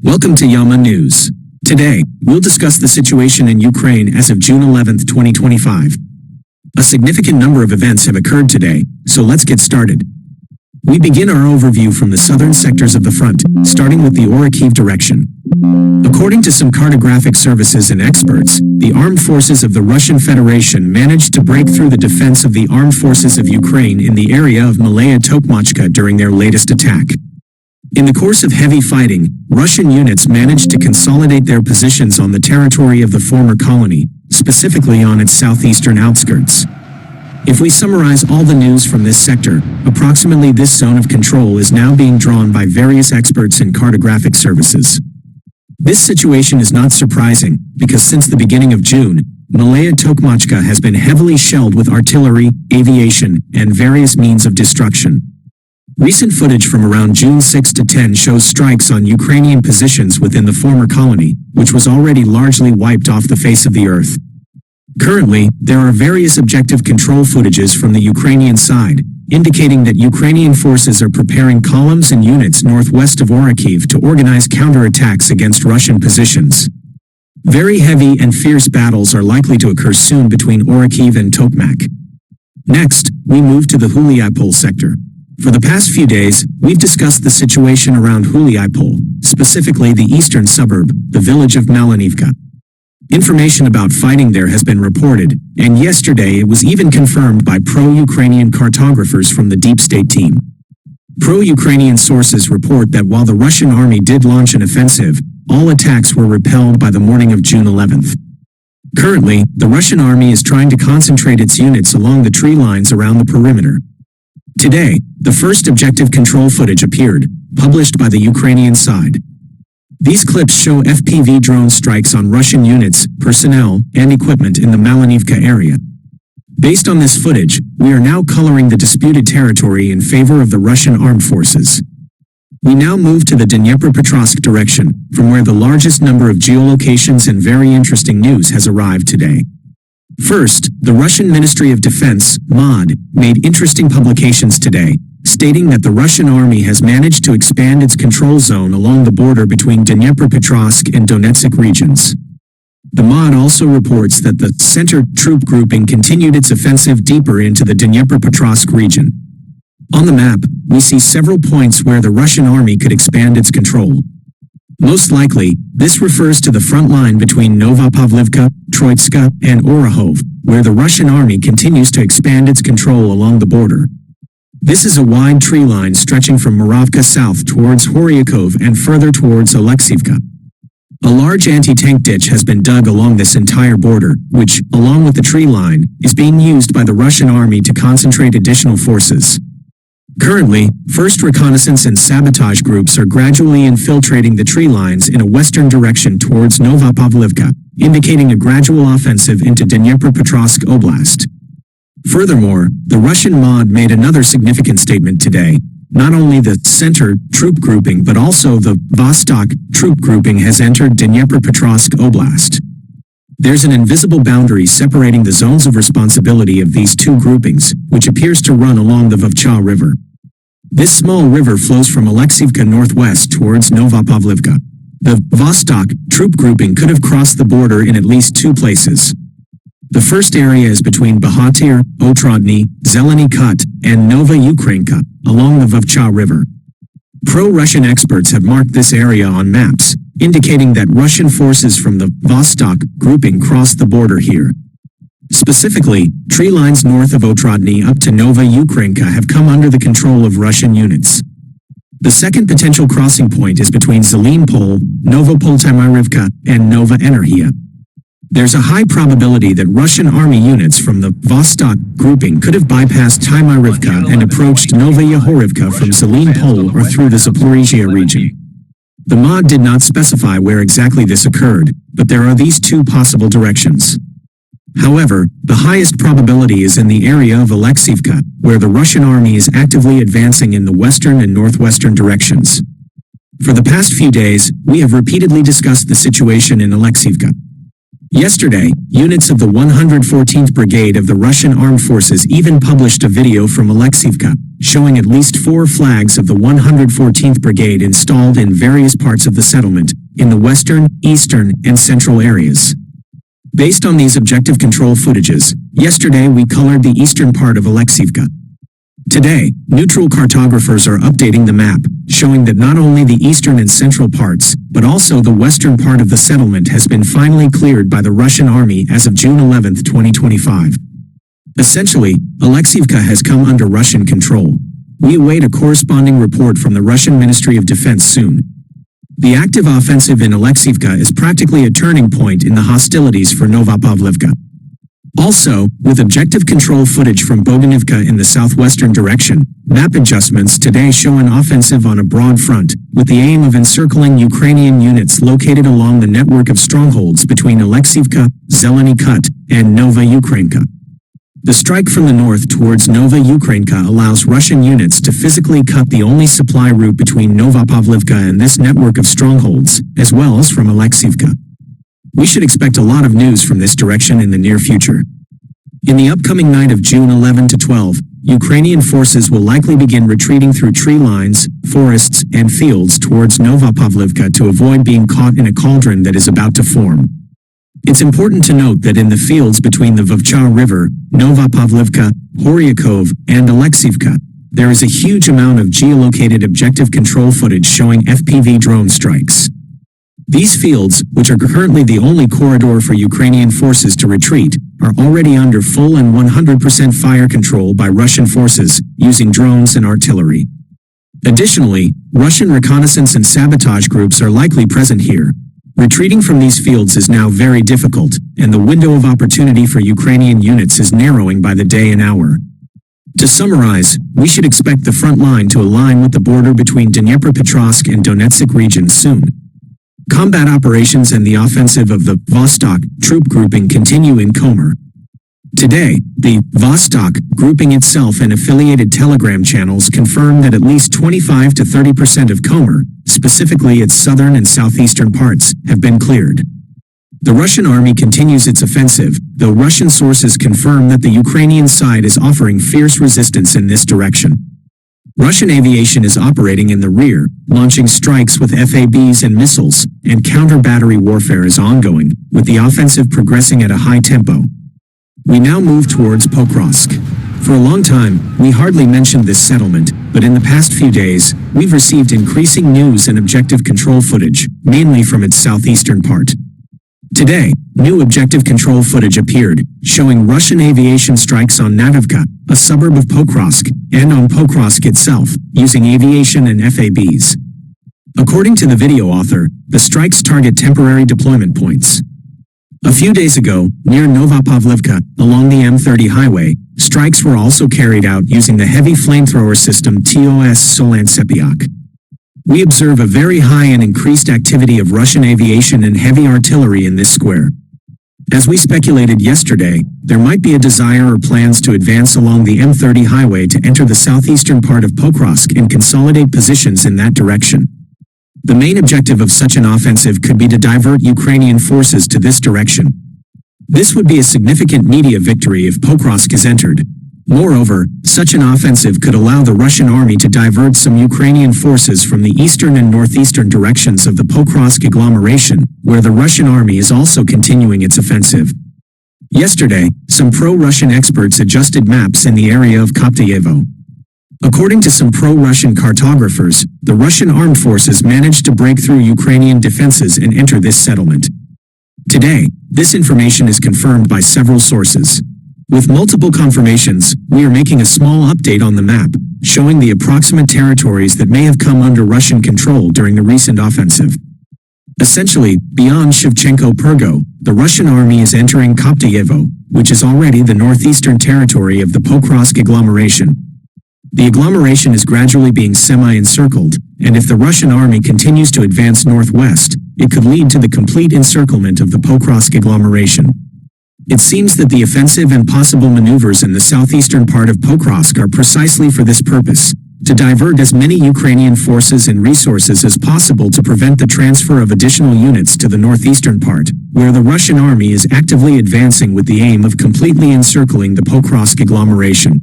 Welcome to Yama News. Today, we'll discuss the situation in Ukraine as of June 11, 2025. A significant number of events have occurred today, so let's get started. We begin our overview from the southern sectors of the front, starting with the Orikhiv direction. According to some cartographic services and experts, the armed forces of the Russian Federation managed to break through the defense of the armed forces of Ukraine in the area of Malaya Tokmachka during their latest attack. In the course of heavy fighting, Russian units managed to consolidate their positions on the territory of the former colony, specifically on its southeastern outskirts. If we summarize all the news from this sector, approximately this zone of control is now being drawn by various experts and cartographic services. This situation is not surprising, because since the beginning of June, Malaya Tokmachka has been heavily shelled with artillery, aviation, and various means of destruction. Recent footage from around June 6 to 10 shows strikes on Ukrainian positions within the former colony, which was already largely wiped off the face of the earth. Currently, there are various objective control footages from the Ukrainian side, indicating that Ukrainian forces are preparing columns and units northwest of Orikhiv to organize counterattacks against Russian positions. Very heavy and fierce battles are likely to occur soon between Orikhiv and Tokmak. Next, we move to the Huliaipol sector. For the past few days, we've discussed the situation around Huliaipol, specifically the eastern suburb, the village of Malanivka. Information about fighting there has been reported, and yesterday it was even confirmed by pro-Ukrainian cartographers from the Deep State team. Pro-Ukrainian sources report that while the Russian army did launch an offensive, all attacks were repelled by the morning of June 11th. Currently, the Russian army is trying to concentrate its units along the tree lines around the perimeter. Today, the first objective control footage appeared, published by the Ukrainian side. These clips show FPV drone strikes on Russian units, personnel, and equipment in the Malanivka area. Based on this footage, we are now coloring the disputed territory in favor of the Russian armed forces. We now move to the Dnipropetrovsk direction, from where the largest number of geolocations and very interesting news has arrived today. First, the Russian Ministry of Defense, MOD, made interesting publications today, stating that the Russian army has managed to expand its control zone along the border between Dnipropetrovsk and Donetsk regions. The MOD also reports that the Center troop grouping continued its offensive deeper into the Dnipropetrovsk region. On the map, we see several points where the Russian army could expand its control. Most likely, this refers to the front line between Novopavlivka, Troitska, and Orahov, where the Russian army continues to expand its control along the border. This is a wide tree line stretching from Moravka south towards Horyakov and further towards Alexivka. A large anti-tank ditch has been dug along this entire border, which, along with the tree line, is being used by the Russian army to concentrate additional forces. Currently, first reconnaissance and sabotage groups are gradually infiltrating the tree lines in a western direction towards Novopavlivka, indicating a gradual offensive into Dnipropetrovsk Oblast. Furthermore, the Russian MOD made another significant statement today. Not only the Center troop grouping but also the Vostok troop grouping has entered Dnipropetrovsk Oblast. There's an invisible boundary separating the zones of responsibility of these two groupings, which appears to run along the Vovcha River. This small river flows from Alexivka northwest towards Novopavlivka. The Vostok troop grouping could have crossed the border in at least two places. The first area is between Bahatir, Otradny, Zeleny Kut, and Nova Ukrainka, along the Vovcha River. Pro-Russian experts have marked this area on maps, indicating that Russian forces from the Vostok grouping crossed the border here. Specifically, tree lines north of Otradny up to Nova Ukrainka have come under the control of Russian units. The second potential crossing point is between Zelenypol, Novopoltamirivka, and Nova Energia. There's a high probability that Russian army units from the Vostok grouping could have bypassed Tymirivka and approached Nova Yahorivka from Zelenypol or through the Zaporizhia region. The MOD did not specify where exactly this occurred, but there are these two possible directions. However, the highest probability is in the area of Alexivka, where the Russian army is actively advancing in the western and northwestern directions. For the past few days, we have repeatedly discussed the situation in Alexivka. Yesterday, units of the 114th Brigade of the Russian Armed Forces even published a video from Alexivka, showing at least 4 flags of the 114th Brigade installed in various parts of the settlement, in the western, eastern, and central areas. Based on these objective control footages, yesterday we colored the eastern part of Alexievka. Today, neutral cartographers are updating the map, showing that not only the eastern and central parts, but also the western part of the settlement has been finally cleared by the Russian army as of June 11, 2025. Essentially, Alexievka has come under Russian control. We await a corresponding report from the Russian Ministry of Defense soon. The active offensive in Alexievka is practically a turning point in the hostilities for Novopavlivka. Also, with objective control footage from Boganivka in the southwestern direction, map adjustments today show an offensive on a broad front, with the aim of encircling Ukrainian units located along the network of strongholds between Alexievka, Zeleny Kut, and Nova Ukrainka. The strike from the north towards Nova Ukrainka allows Russian units to physically cut the only supply route between Novopavlivka and this network of strongholds, as well as from Alexievka. We should expect a lot of news from this direction in the near future. In the upcoming night of June 11 to 12, Ukrainian forces will likely begin retreating through tree lines, forests, and fields towards Novopavlivka to avoid being caught in a cauldron that is about to form. It's important to note that in the fields between the Vovcha River, Novopavlivka, Horyakov, and Alexievka, there is a huge amount of geolocated objective control footage showing FPV drone strikes. These fields, which are currently the only corridor for Ukrainian forces to retreat, are already under full and 100% fire control by Russian forces, using drones and artillery. Additionally, Russian reconnaissance and sabotage groups are likely present here. Retreating from these fields is now very difficult, and the window of opportunity for Ukrainian units is narrowing by the day and hour. To summarize, we should expect the front line to align with the border between Dnipropetrovsk and Donetsk regions soon. Combat operations and the offensive of the Vostok troop grouping continue in Komer. Today, the Vostok grouping itself and affiliated Telegram channels confirm that at least 25 to 30% of Komer, specifically its southern and southeastern parts, have been cleared. The Russian army continues its offensive, though Russian sources confirm that the Ukrainian side is offering fierce resistance in this direction. Russian aviation is operating in the rear, launching strikes with FABs and missiles, and counter-battery warfare is ongoing, with the offensive progressing at a high tempo. We now move towards Pokrovsk. For a long time, we hardly mentioned this settlement, but in the past few days, we've received increasing news and objective control footage, mainly from its southeastern part. Today, new objective control footage appeared, showing Russian aviation strikes on Nadivka, a suburb of Pokrovsk, and on Pokrovsk itself, using aviation and FABs. According to the video author, the strikes target temporary deployment points. A few days ago, near Novopavlivka, along the M30 highway, strikes were also carried out using the heavy flamethrower system TOS Solansepiak. We observe a very high and increased activity of Russian aviation and heavy artillery in this square. As we speculated yesterday, there might be a desire or plans to advance along the M30 highway to enter the southeastern part of Pokrovsk and consolidate positions in that direction. The main objective of such an offensive could be to divert Ukrainian forces to this direction. This would be a significant media victory if Pokrovsk is entered. Moreover, such an offensive could allow the Russian army to divert some Ukrainian forces from the eastern and northeastern directions of the Pokrovsk agglomeration, where the Russian army is also continuing its offensive. Yesterday, some pro-Russian experts adjusted maps in the area of Koptayevo. According to some pro-Russian cartographers, the Russian armed forces managed to break through Ukrainian defenses and enter this settlement. Today, this information is confirmed by several sources. With multiple confirmations, we are making a small update on the map, showing the approximate territories that may have come under Russian control during the recent offensive. Essentially, beyond Shevchenko-Purgo, the Russian army is entering Koptayevo, which is already the northeastern territory of the Pokrovsk agglomeration. The agglomeration is gradually being semi-encircled, and if the Russian army continues to advance northwest, it could lead to the complete encirclement of the Pokrovsk agglomeration. It seems that the offensive and possible maneuvers in the southeastern part of Pokrovsk are precisely for this purpose, to divert as many Ukrainian forces and resources as possible to prevent the transfer of additional units to the northeastern part, where the Russian army is actively advancing with the aim of completely encircling the Pokrovsk agglomeration.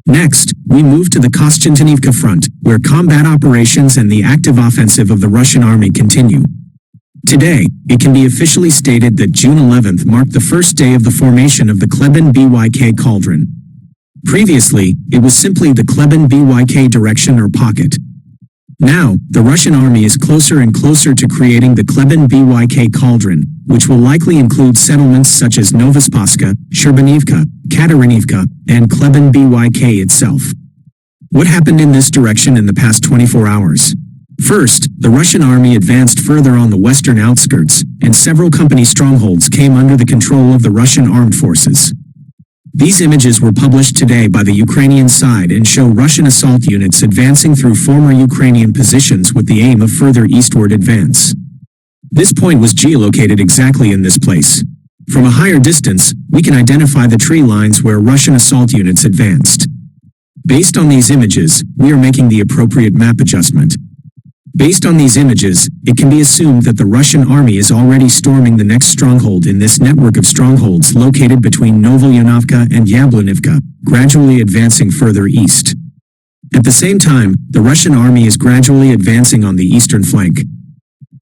Next, we move to the Kostyantynivka front, where combat operations and the active offensive of the Russian army continue. Today, it can be officially stated that June 11th marked the first day of the formation of the Kleban BYK cauldron. Previously, it was simply the Kleban BYK direction or pocket. Now, the Russian army is closer and closer to creating the Kleban BYK cauldron, which will likely include settlements such as Novospaska, Sherbanivka, Katarinivka, and Kleban BYK itself. What happened in this direction in the past 24 hours? First, the Russian army advanced further on the western outskirts, and several company strongholds came under the control of the Russian armed forces. These images were published today by the Ukrainian side and show Russian assault units advancing through former Ukrainian positions with the aim of further eastward advance. This point was geolocated exactly in this place. From a higher distance, we can identify the tree lines where Russian assault units advanced. Based on these images, we are making the appropriate map adjustment. Based on these images, it can be assumed that the Russian army is already storming the next stronghold in this network of strongholds located between Novoleonovka and Yablonivka, gradually advancing further east. At the same time, the Russian army is gradually advancing on the eastern flank.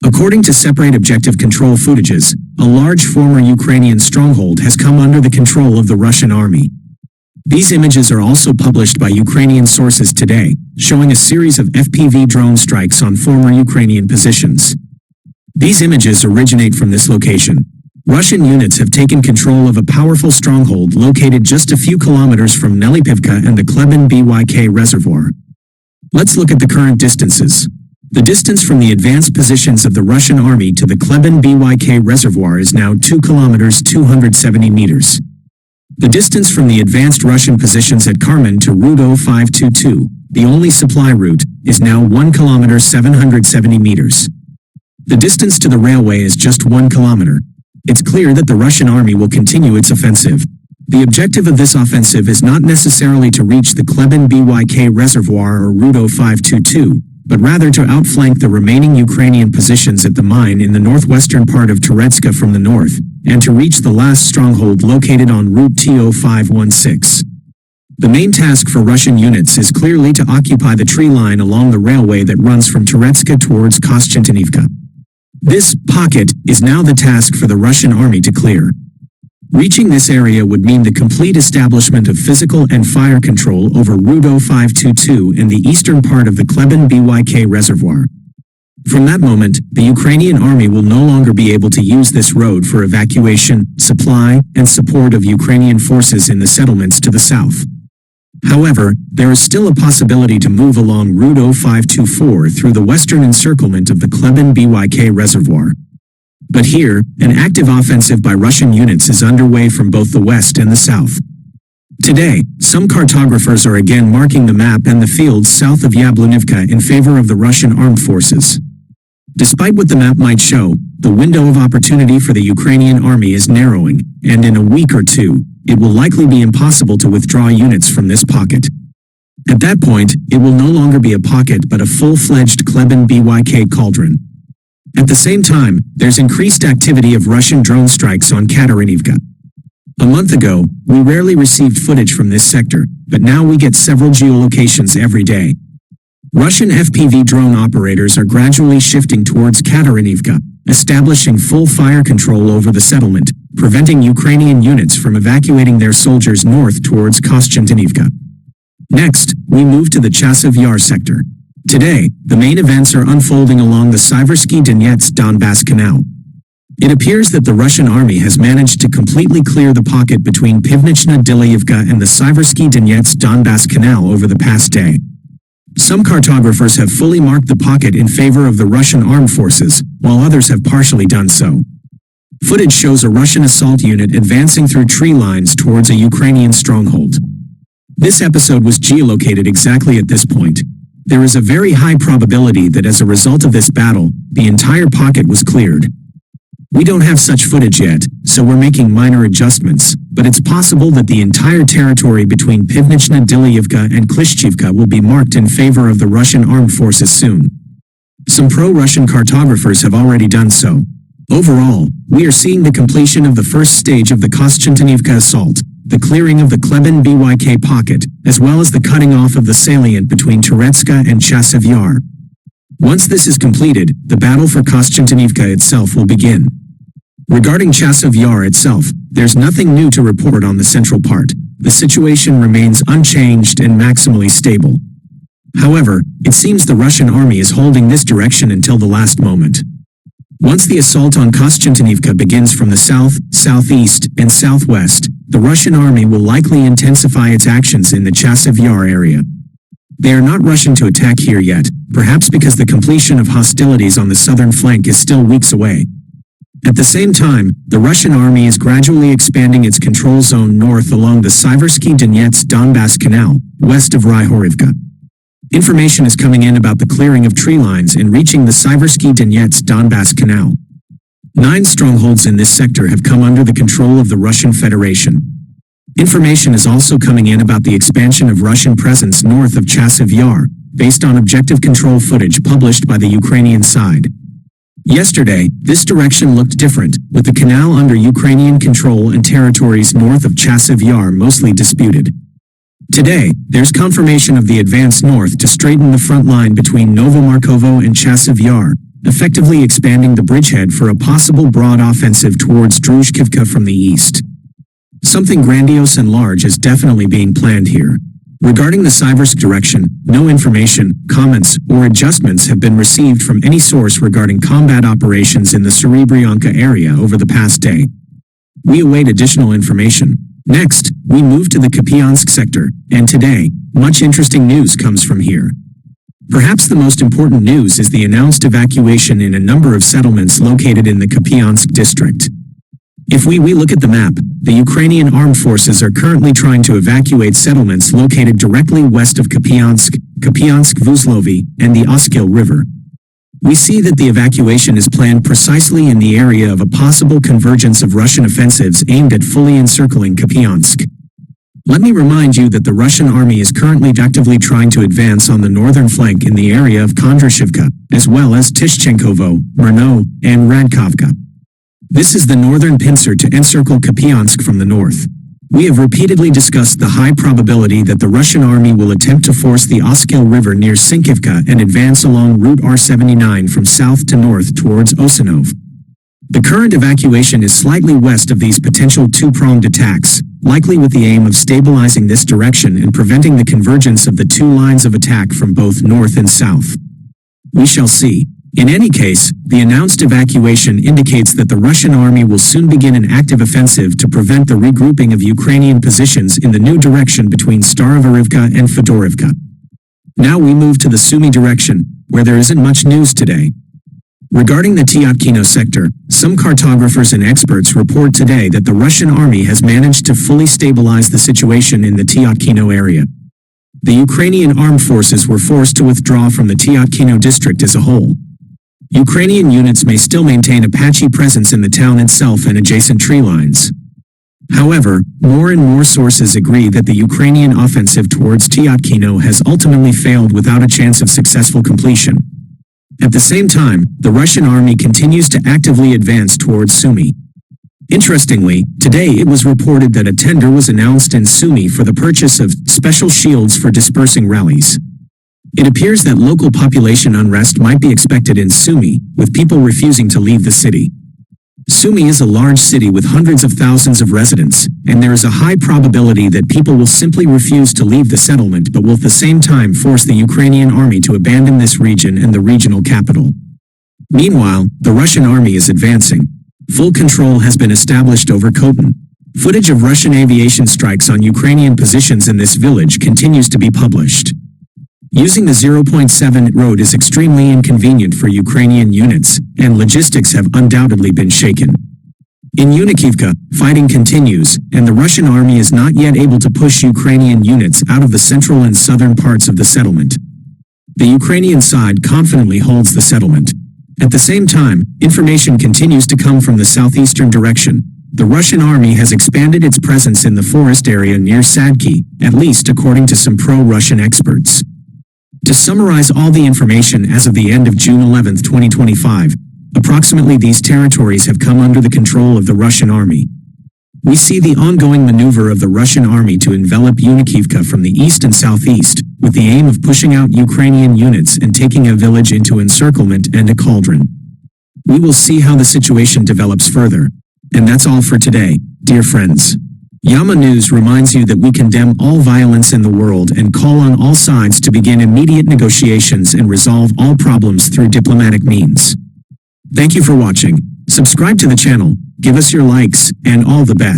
According to separate objective control footages, a large former Ukrainian stronghold has come under the control of the Russian army. These images are also published by Ukrainian sources today, showing a series of FPV drone strikes on former Ukrainian positions. These images originate from this location. Russian units have taken control of a powerful stronghold located just a few kilometers from Nelipivka and the Kleban BYK reservoir. Let's look at the current distances. The distance from the advanced positions of the Russian army to the Kleban BYK reservoir is now 2 kilometers 270 meters. The distance from the advanced Russian positions at Kharman to Route 0522, the only supply route, is now 1 kilometer 770 meters. The distance to the railway is just 1 kilometer. It's clear that the Russian army will continue its offensive. The objective of this offensive is not necessarily to reach the Kleban BYK reservoir or Route 0522, but rather to outflank the remaining Ukrainian positions at the mine in the northwestern part of Toretska from the north, and to reach the last stronghold located on Route T0516. The main task for Russian units is clearly to occupy the tree line along the railway that runs from Toretska towards Kostyantynivka. This pocket is now the task for the Russian army to clear. Reaching this area would mean the complete establishment of physical and fire control over Route 0522 in the eastern part of the Kleban BYK reservoir. From that moment, the Ukrainian army will no longer be able to use this road for evacuation, supply, and support of Ukrainian forces in the settlements to the south. However, there is still a possibility to move along Route 0524 through the western encirclement of the Kleban BYK reservoir. But here, an active offensive by Russian units is underway from both the west and the south. Today, some cartographers are again marking the map and the fields south of Yablonivka in favor of the Russian armed forces. Despite what the map might show, the window of opportunity for the Ukrainian army is narrowing, and in a week or two, it will likely be impossible to withdraw units from this pocket. At that point, it will no longer be a pocket but a full-fledged Kleban BYK cauldron. At the same time, there's increased activity of Russian drone strikes on Katarinivka. A month ago, we rarely received footage from this sector, but now we get several geolocations every day. Russian FPV drone operators are gradually shifting towards Katarinivka, establishing full fire control over the settlement, preventing Ukrainian units from evacuating their soldiers north towards Kostyantynivka. Next, we move to the Chasiv Yar sector. Today, the main events are unfolding along the Siversky-Donetsk-Donbass Canal. It appears that the Russian army has managed to completely clear the pocket between Pivnichna-Dilayevka and the Siversky-Donetsk-Donbass Canal over the past day. Some cartographers have fully marked the pocket in favor of the Russian armed forces, while others have partially done so. Footage shows a Russian assault unit advancing through tree lines towards a Ukrainian stronghold. This episode was geolocated exactly at this point. There is a very high probability that as a result of this battle, the entire pocket was cleared. We don't have such footage yet, so we're making minor adjustments, but it's possible that the entire territory between Pivnichna-Dilayevka and Klishchivka will be marked in favor of the Russian armed forces soon. Some pro-Russian cartographers have already done so. Overall, we are seeing the completion of the first stage of the Kostyantynivka assault, the clearing of the Kleben BYK pocket, as well as the cutting off of the salient between Turetska and Chasiv Yar. Once this is completed, the battle for Kostantinivka itself will begin. Regarding Chasiv Yar itself, there's nothing new to report on the central part. The situation remains unchanged and maximally stable. However, it seems the Russian army is holding this direction until the last moment. Once the assault on Kostantinivka begins from the south, southeast, and southwest, the Russian army will likely intensify its actions in the Chasiv Yar area. They are not rushing to attack here yet, perhaps because the completion of hostilities on the southern flank is still weeks away. At the same time, the Russian army is gradually expanding its control zone north along the Siversky-Donetsk-Donbass Canal, west of Ryhorivka. Information is coming in about the clearing of tree lines and reaching the Siversky-Donetsk-Donbass Canal. 9 strongholds in this sector have come under the control of the Russian Federation. Information is also coming in about the expansion of Russian presence north of Chasiv Yar, based on objective control footage published by the Ukrainian side. Yesterday, this direction looked different, with the canal under Ukrainian control and territories north of Chasiv Yar mostly disputed. Today, there's confirmation of the advance north to straighten the front line between Novomarkovo and Chasiv Yar, effectively expanding the bridgehead for a possible broad offensive towards Druzhkivka from the east. Something grandiose and large is definitely being planned here. Regarding the Siversk direction, no information, comments, or adjustments have been received from any source regarding combat operations in the Serebryanka area over the past day. We await additional information. Next, we move to the Kupiansk sector, and today, much interesting news comes from here. Perhaps the most important news is the announced evacuation in a number of settlements located in the Kupiansk district. If we look at the map, the Ukrainian armed forces are currently trying to evacuate settlements located directly west of Kupiansk, Kupiansk-Vuzlovi, and the Oskil River. We see that the evacuation is planned precisely in the area of a possible convergence of Russian offensives aimed at fully encircling Kupiansk. Let me remind you that the Russian army is currently actively trying to advance on the northern flank in the area of Kondrashivka, as well as Tishchenkovo, Murno, and Radkovka. This is the northern pincer to encircle Kupiansk from the north. We have repeatedly discussed the high probability that the Russian army will attempt to force the Oskil River near Sinkivka and advance along Route R79 from south to north towards Osinov. The current evacuation is slightly west of these potential two-pronged attacks, likely with the aim of stabilizing this direction and preventing the convergence of the two lines of attack from both north and south. We shall see. In any case, the announced evacuation indicates that the Russian army will soon begin an active offensive to prevent the regrouping of Ukrainian positions in the new direction between Starovarivka and Fedorivka. Now we move to the Sumy direction, where there isn't much news today. Regarding the Tyatkino sector, some cartographers and experts report today that the Russian army has managed to fully stabilize the situation in the Tyatkino area. The Ukrainian armed forces were forced to withdraw from the Tyatkino district as a whole. Ukrainian units may still maintain a patchy presence in the town itself and adjacent tree lines. However, more and more sources agree that the Ukrainian offensive towards Tyatkino has ultimately failed without a chance of successful completion. At the same time, the Russian army continues to actively advance towards Sumy. Interestingly, today it was reported that a tender was announced in Sumy for the purchase of special shields for dispersing rallies. It appears that local population unrest might be expected in Sumy, with people refusing to leave the city. Sumy is a large city with hundreds of thousands of residents, and there is a high probability that people will simply refuse to leave the settlement but will at the same time force the Ukrainian army to abandon this region and the regional capital. Meanwhile, the Russian army is advancing. Full control has been established over Khotin. Footage of Russian aviation strikes on Ukrainian positions in this village continues to be published. Using the 0.7 road is extremely inconvenient for Ukrainian units, and logistics have undoubtedly been shaken. In Unikivka, fighting continues, and the Russian army is not yet able to push Ukrainian units out of the central and southern parts of the settlement. The Ukrainian side confidently holds the settlement. At the same time, information continues to come from the southeastern direction. The Russian army has expanded its presence in the forest area near Sadki, at least according to some pro-Russian experts. To summarize all the information as of the end of June 11, 2025, approximately these territories have come under the control of the Russian army. We see the ongoing maneuver of the Russian army to envelop Yunikivka from the east and southeast, with the aim of pushing out Ukrainian units and taking a village into encirclement and a cauldron. We will see how the situation develops further. And that's all for today, dear friends. Yama News reminds you that we condemn all violence in the world and call on all sides to begin immediate negotiations and resolve all problems through diplomatic means. Thank you for watching. Subscribe to the channel, give us your likes, and all the best.